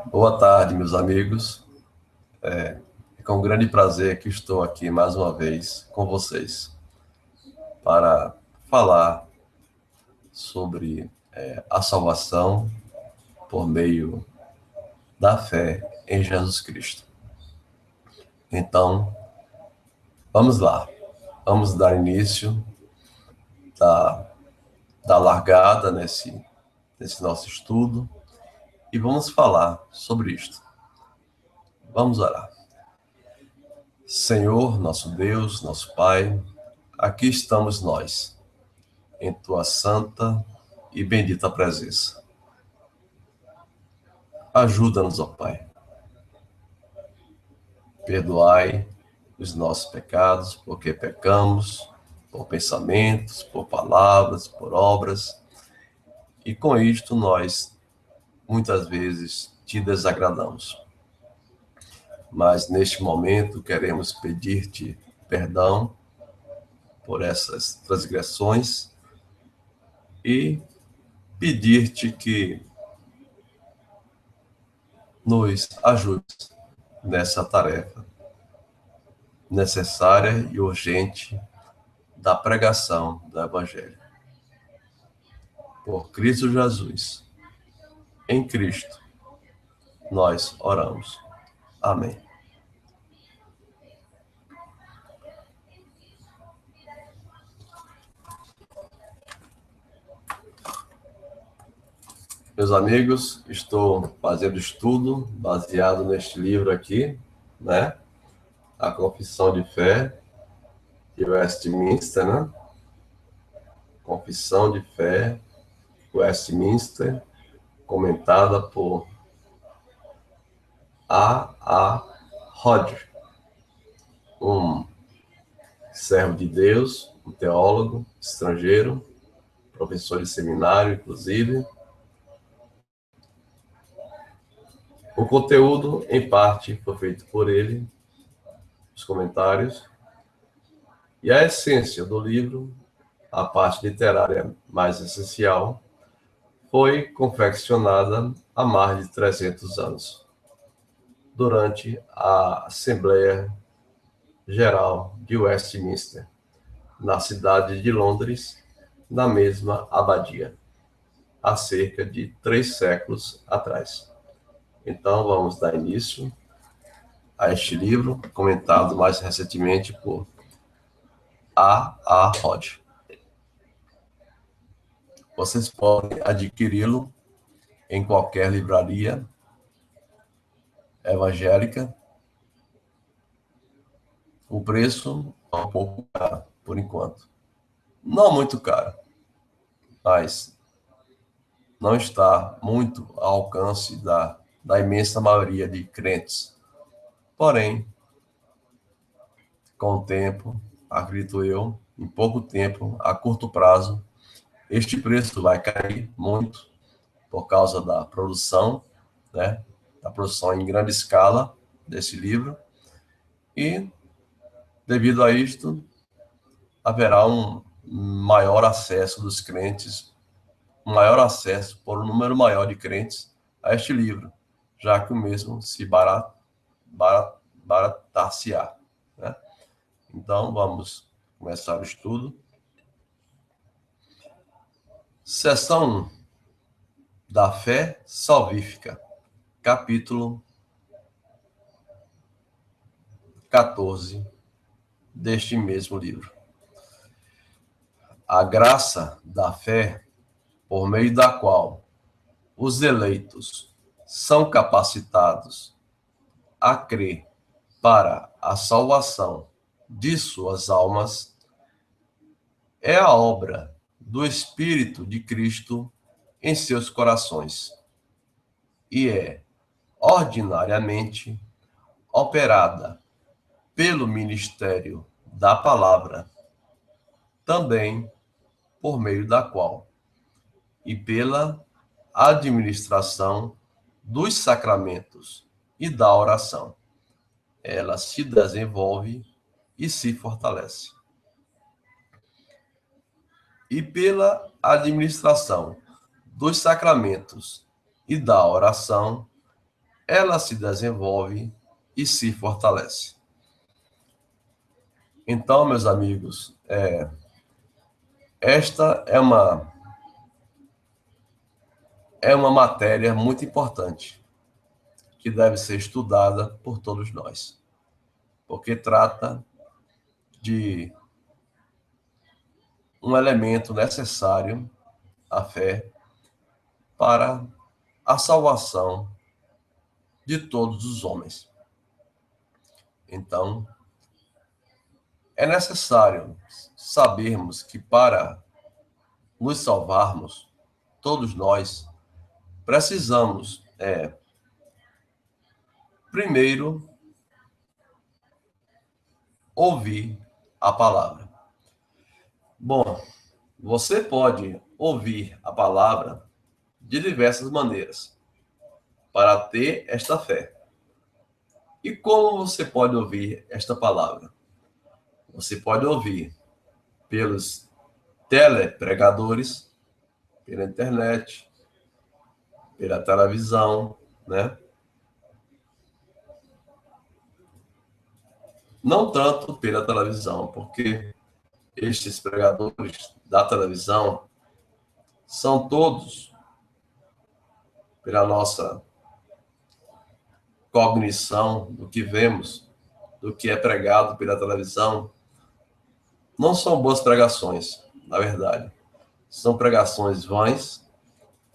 Boa tarde, meus amigos. É com grande prazer que estou aqui mais uma vez com vocês para falar sobre a salvação por meio da fé em Jesus Cristo. Então, vamos lá. Vamos dar início da, da largada nesse nosso estudo e vamos falar sobre isto. Vamos orar. Senhor, nosso Deus, nosso Pai, aqui estamos nós, em tua santa e bendita presença. Ajuda-nos, ó Pai. Perdoai os nossos pecados, porque pecamos por pensamentos, por palavras, por obras, e com isto nós muitas vezes te desagradamos. Mas neste momento queremos pedir-te perdão por essas transgressões e pedir-te que nos ajude nessa tarefa necessária e urgente da pregação do Evangelho. Por Cristo Jesus, em Cristo, nós oramos. Amém. Meus amigos, estou fazendo estudo baseado neste livro aqui, né? A Confissão de Fé de Westminster, né? Confissão de Fé, Westminster, comentada por A. Hodge, um servo de Deus, um teólogo estrangeiro, professor de seminário, inclusive. O conteúdo, em parte, foi feito por ele, os comentários, e a essência do livro, a parte literária mais essencial, foi confeccionada há mais de 300 anos, durante a Assembleia Geral de Westminster, na cidade de Londres, na mesma abadia, há cerca de 3 séculos atrás. Então, vamos dar início a este livro, comentado mais recentemente por A. Hodge. Vocês podem adquiri-lo em qualquer livraria evangélica. O preço é um pouco caro, por enquanto. Não muito caro, mas não está muito ao alcance da imensa maioria de crentes. Porém, com o tempo, acredito eu, em pouco tempo, a curto prazo, este preço vai cair muito por causa da produção, né? Da produção em grande escala desse livro. E, devido a isto, haverá um maior acesso dos crentes, um maior acesso por um número maior de crentes a este livro, já que o mesmo se baratar-se-á, né? Então, vamos começar o estudo. Seção 1. Da fé salvífica. Capítulo 14 deste mesmo livro. A graça da fé, por meio da qual os eleitos são capacitados a crer para a salvação de suas almas, é a obra do Espírito de Cristo em seus corações e é ordinariamente operada pelo ministério da palavra, também por meio da qual e pela administração dos sacramentos e da oração, ela se desenvolve e se fortalece. E pela administração dos sacramentos e da oração, ela se desenvolve e se fortalece. Então, meus amigos, esta é uma matéria muito importante que deve ser estudada por todos nós, porque trata de um elemento necessário, a fé, para a salvação de todos os homens. Então, é necessário sabermos que para nos salvarmos, todos nós precisamos, primeiro, ouvir a palavra. Bom, você pode ouvir a palavra de diversas maneiras para ter esta fé. E como você pode ouvir esta palavra? Você pode ouvir pelos telepregadores, pela internet, pela televisão, né? Não tanto pela televisão, porque estes pregadores da televisão são todos, pela nossa cognição do que vemos, do que é pregado pela televisão, não são boas pregações, na verdade. São pregações vãs,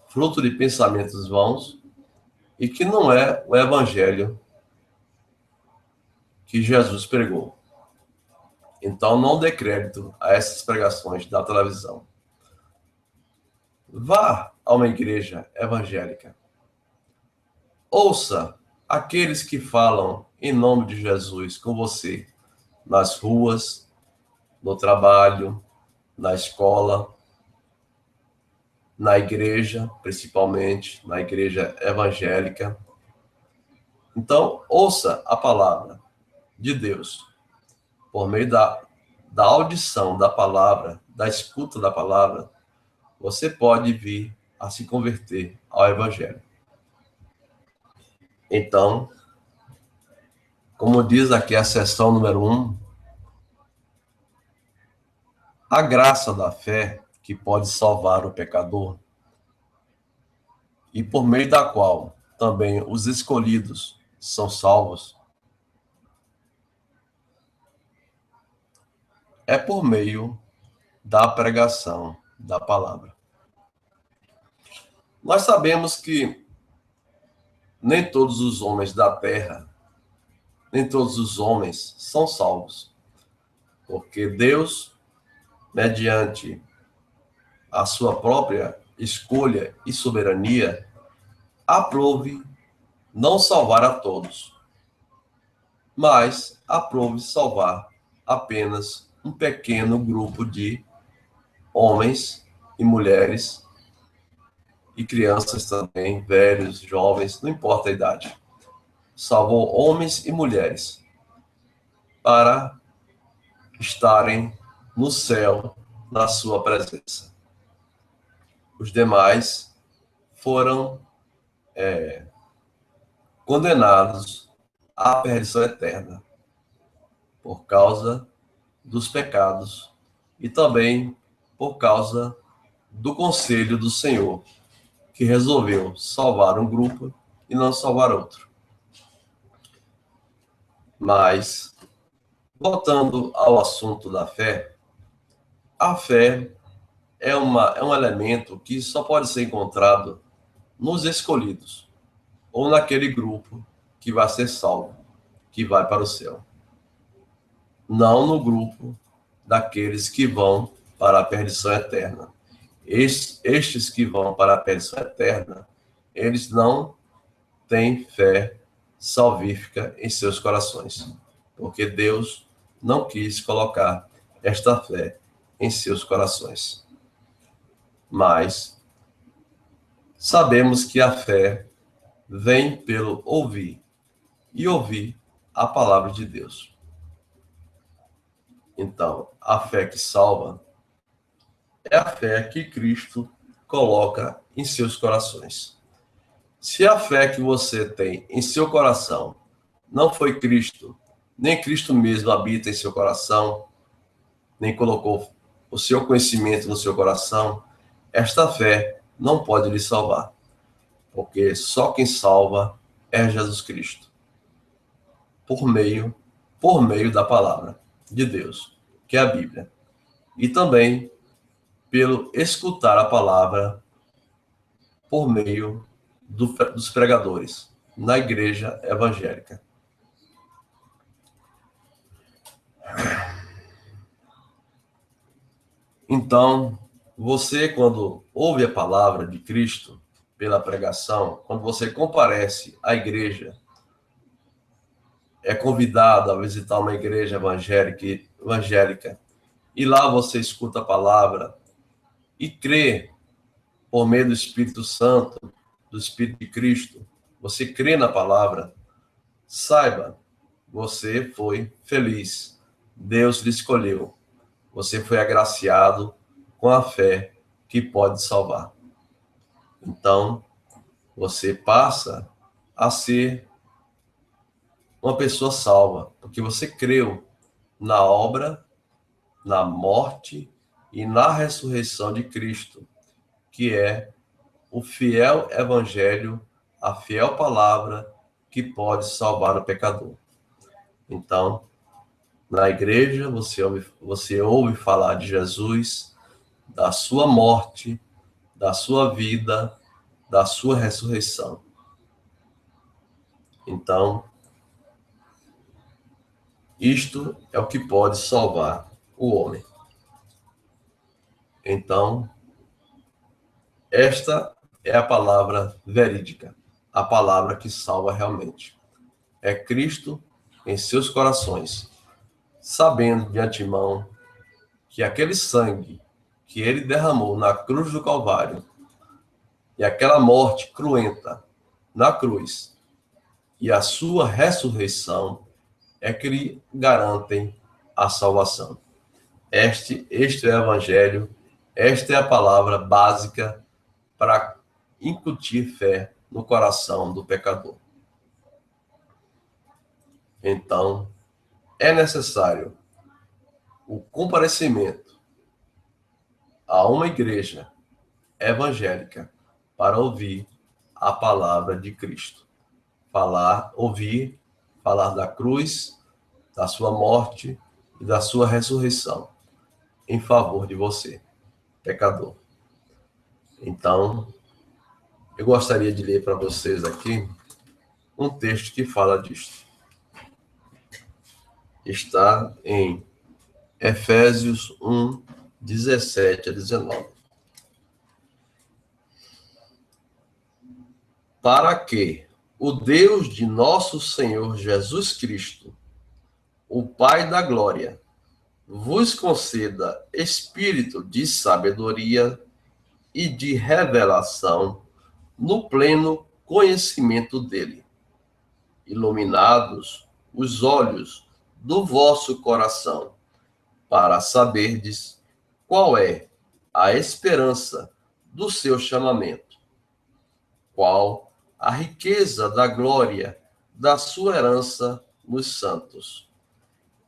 fruto de pensamentos vãos, e que não é o evangelho que Jesus pregou. Então, não dê crédito a essas pregações da televisão. Vá a uma igreja evangélica. Ouça aqueles que falam em nome de Jesus com você nas ruas, no trabalho, na escola, na igreja, principalmente na igreja evangélica. Então, ouça a palavra de Deus por meio da audição da palavra, da escuta da palavra. Você pode vir a se converter ao evangelho. Então, como diz aqui a seção número 1, a graça da fé que pode salvar o pecador e por meio da qual também os escolhidos são salvos, é por meio da pregação da palavra. Nós sabemos que nem todos os homens da terra, nem todos os homens são salvos, porque Deus, mediante a sua própria escolha e soberania, aprove não salvar a todos, mas aprove salvar apenas um pequeno grupo de homens e mulheres e crianças também, velhos, jovens, não importa a idade. Salvou homens e mulheres para estarem no céu na sua presença. Os demais foram condenados à perdição eterna por causa dos pecados e também por causa do conselho do Senhor, que resolveu salvar um grupo e não salvar outro. Mas, voltando ao assunto da fé, a fé é um elemento que só pode ser encontrado nos escolhidos, ou naquele grupo que vai ser salvo, que vai para o céu. Não no grupo daqueles que vão para a perdição eterna. Estes que vão para a perdição eterna, eles não têm fé salvífica em seus corações, porque Deus não quis colocar esta fé em seus corações. Mas sabemos que a fé vem pelo ouvir, e ouvir a palavra de Deus. Então, a fé que salva é a fé que Cristo coloca em seus corações. Se a fé que você tem em seu coração não foi Cristo, nem Cristo mesmo habita em seu coração, nem colocou o seu conhecimento no seu coração, esta fé não pode lhe salvar, porque só quem salva é Jesus Cristo, por meio da palavra de Deus, que é a Bíblia, e também pelo escutar a palavra por meio dos pregadores na igreja evangélica. Então, você, quando ouve a palavra de Cristo pela pregação, quando você comparece à igreja, é convidado a visitar uma igreja evangélica, e lá você escuta a palavra e crê por meio do Espírito Santo, do Espírito de Cristo, você crê na palavra, saiba, você foi feliz. Deus lhe escolheu. Você foi agraciado com a fé que pode salvar. Então, você passa a ser uma pessoa salva, porque você creu na obra, na morte e na ressurreição de Cristo, que é o fiel evangelho, a fiel palavra que pode salvar o pecador. Então, na igreja, você ouve falar de Jesus, da sua morte, da sua vida, da sua ressurreição. Então, isto é o que pode salvar o homem. Então, esta é a palavra verídica, a palavra que salva realmente. É Cristo em seus corações, sabendo de antemão que aquele sangue que ele derramou na cruz do Calvário e aquela morte cruenta na cruz e a sua ressurreição é que lhe garantem a salvação. Este é o evangelho, esta é a palavra básica para incutir fé no coração do pecador. Então, é necessário o comparecimento a uma igreja evangélica para ouvir a palavra de Cristo. Falar da cruz, da sua morte e da sua ressurreição em favor de você, pecador. Então, eu gostaria de ler para vocês aqui um texto que fala disto. Está em Efésios 1, 17 a 19. Para que o Deus de nosso Senhor Jesus Cristo, o Pai da glória, vos conceda espírito de sabedoria e de revelação no pleno conhecimento dele, iluminados os olhos do vosso coração, para saberdes qual é a esperança do seu chamamento, qual a riqueza da glória da sua herança nos santos,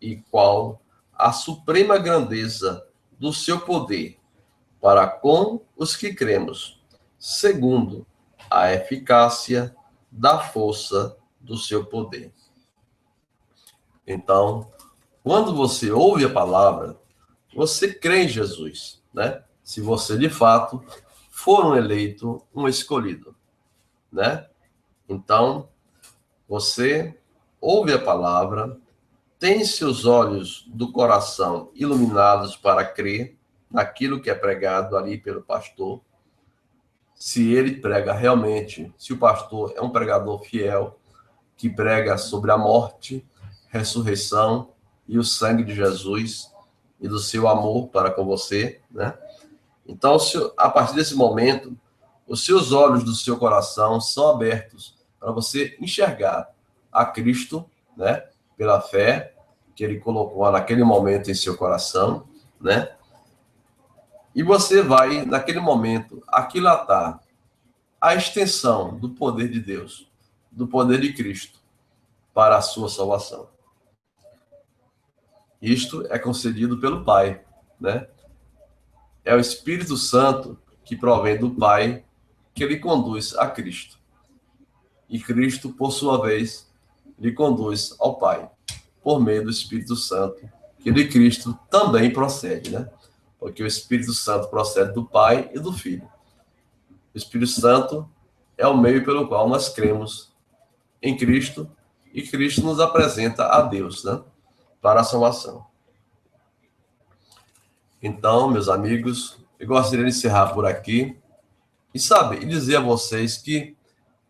e qual a suprema grandeza do seu poder para com os que cremos, segundo a eficácia da força do seu poder. Então, quando você ouve a palavra, você crê em Jesus, né? Se você, de fato, for um eleito, um escolhido, né? Então, você ouve a palavra, tem seus olhos do coração iluminados para crer naquilo que é pregado ali pelo pastor. Se ele prega realmente, se o pastor é um pregador fiel, que prega sobre a morte, ressurreição e o sangue de Jesus e do seu amor para com você, né? Então, a partir desse momento, os seus olhos do seu coração são abertos para você enxergar a Cristo, né? Pela fé que ele colocou naquele momento em seu coração, né? E você vai, naquele momento, aquilatar a extensão do poder de Deus, do poder de Cristo, para a sua salvação. Isto é concedido pelo Pai, né? É o Espírito Santo que provém do Pai, que lhe conduz a Cristo. E Cristo, por sua vez, lhe conduz ao Pai, por meio do Espírito Santo, que de Cristo também procede, né? Porque o Espírito Santo procede do Pai e do Filho. O Espírito Santo é o meio pelo qual nós cremos em Cristo e Cristo nos apresenta a Deus, né? Para a salvação. Então, meus amigos, eu gostaria de encerrar por aqui e dizer a vocês que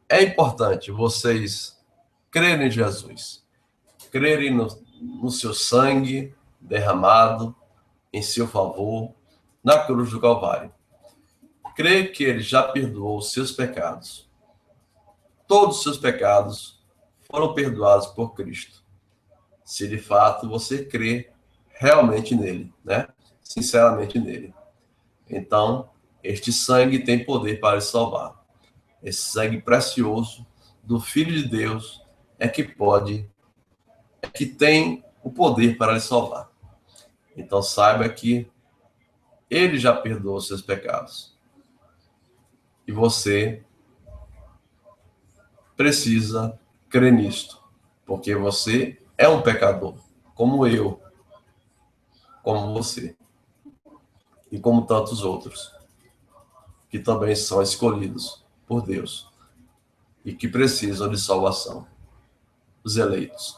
é importante vocês crerem em Jesus, crerem no seu sangue derramado em seu favor na cruz do Calvário. Crer que ele já perdoou os seus pecados. Todos os seus pecados foram perdoados por Cristo. Se de fato você crê realmente nele, né? Sinceramente nele. Então, este sangue tem poder para lhe salvar. Esse sangue precioso do Filho de Deus é que tem o poder para lhe salvar. Então, saiba que ele já perdoou os seus pecados. E você precisa crer nisto, porque você é um pecador, como eu, como você, e como tantos outros, que também são escolhidos por Deus e que precisam de salvação, os eleitos.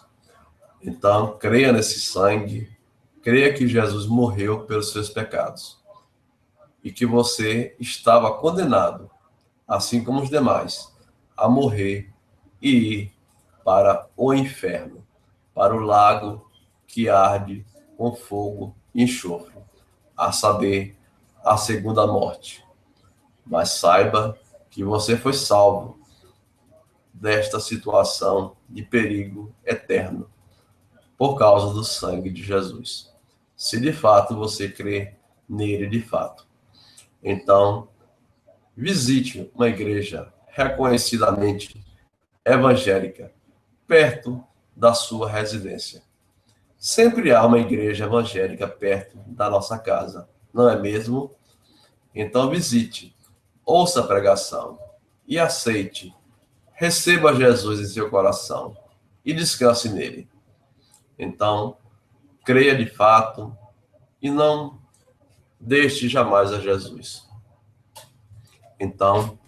Então, creia nesse sangue, creia que Jesus morreu pelos seus pecados e que você estava condenado, assim como os demais, a morrer e ir para o inferno, para o lago que arde com fogo e enxofre, a saber, a segunda morte. Mas saiba que você foi salvo desta situação de perigo eterno por causa do sangue de Jesus. Se de fato você crê nele de fato. Então, visite uma igreja reconhecidamente evangélica perto da sua residência. Sempre há uma igreja evangélica perto da nossa casa, não é mesmo? Então visite, ouça a pregação e aceite. Receba Jesus em seu coração e descanse nele. Então, creia de fato e não deixe jamais a Jesus. Então,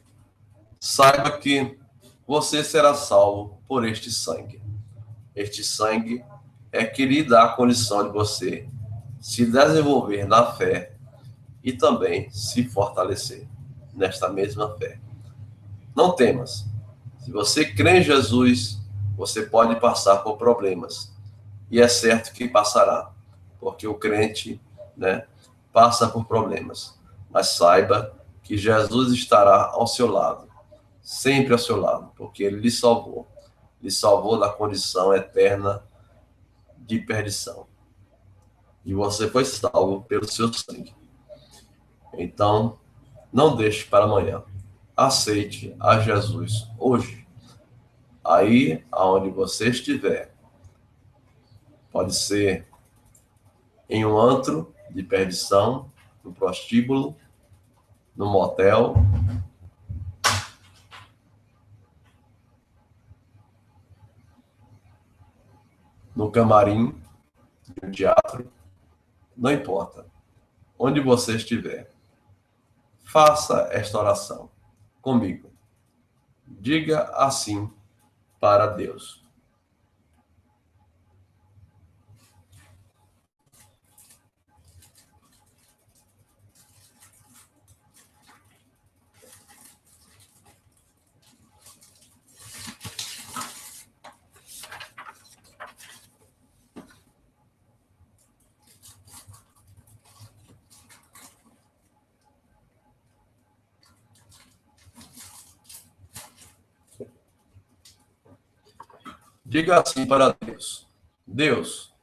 saiba que você será salvo por este sangue. Este sangue é que lhe dá a condição de você se desenvolver na fé e também se fortalecer nesta mesma fé. Não temas. Se você crê em Jesus, você pode passar por problemas. E é certo que passará, porque o crente, né, passa por problemas. Mas saiba que Jesus estará ao seu lado, sempre ao seu lado, porque ele lhe salvou da condição eterna de perdição. E você foi salvo pelo seu sangue. Então, não deixe para amanhã. Aceite a Jesus hoje. Aí, aonde você estiver, pode ser em um antro de perdição, no prostíbulo, no motel, no camarim, no teatro, não importa. Onde você estiver, faça esta oração comigo. Diga assim para Deus: diga assim para Deus: Deus,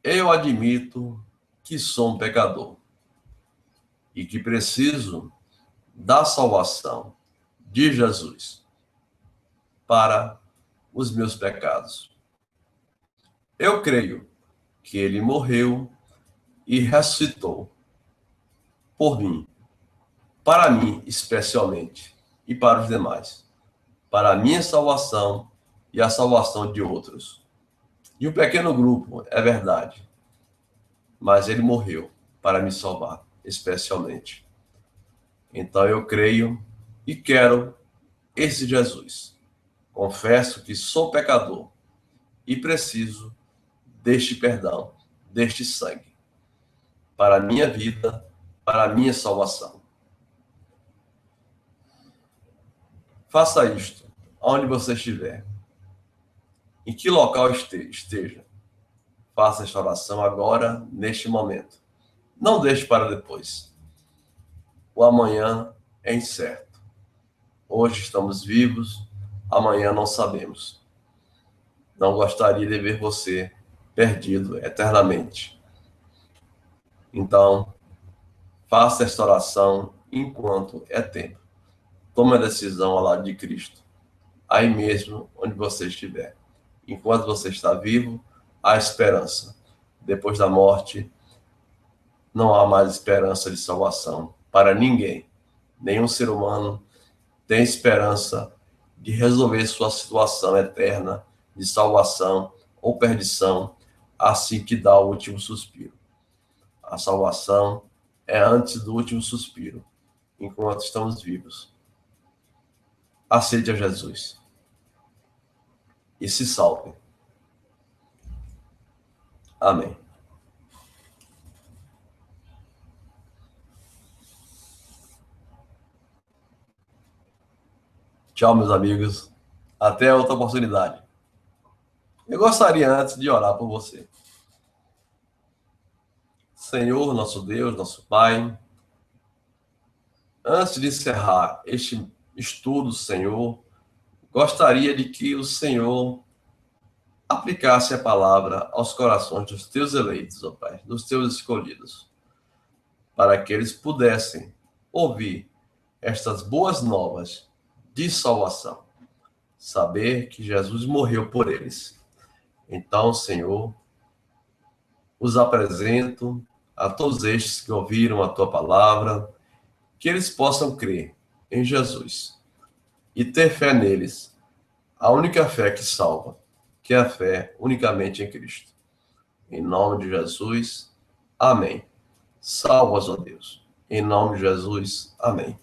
eu admito que sou um pecador e que preciso da salvação de Jesus para os meus pecados. Eu creio que ele morreu e ressuscitou por mim, para mim especialmente e para os demais, para a minha salvação e a salvação de outros. E um pequeno grupo, é verdade, mas ele morreu para me salvar, especialmente. Então eu creio e quero esse Jesus. Confesso que sou pecador e preciso deste perdão, deste sangue, para a minha vida, para a minha salvação. Faça isto, onde você estiver, em que local esteja. Faça esta oração agora, neste momento. Não deixe para depois. O amanhã é incerto. Hoje estamos vivos, amanhã não sabemos. Não gostaria de ver você perdido eternamente. Então, faça esta oração enquanto é tempo. Tome a decisão ao lado de Cristo, aí mesmo onde você estiver. Enquanto você está vivo, há esperança. Depois da morte, não há mais esperança de salvação para ninguém. Nenhum ser humano tem esperança de resolver sua situação eterna de salvação ou perdição assim que dá o último suspiro. A salvação é antes do último suspiro, enquanto estamos vivos. Aceite a Jesus e se salve. Amém. Tchau, meus amigos. Até outra oportunidade. Eu gostaria antes de orar por você. Senhor, nosso Deus, nosso Pai, antes de encerrar este estudo, Senhor, gostaria de que o Senhor aplicasse a palavra aos corações dos teus eleitos, ó Pai, dos teus escolhidos, para que eles pudessem ouvir estas boas novas de salvação, saber que Jesus morreu por eles. Então, Senhor, os apresento a todos estes que ouviram a tua palavra, que eles possam crer em Jesus e ter fé neles, a única fé que salva, que é a fé unicamente em Cristo. Em nome de Jesus, amém. Salva-os, ó Deus. Em nome de Jesus, amém.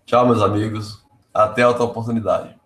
Tchau, meus amigos. Até outra oportunidade.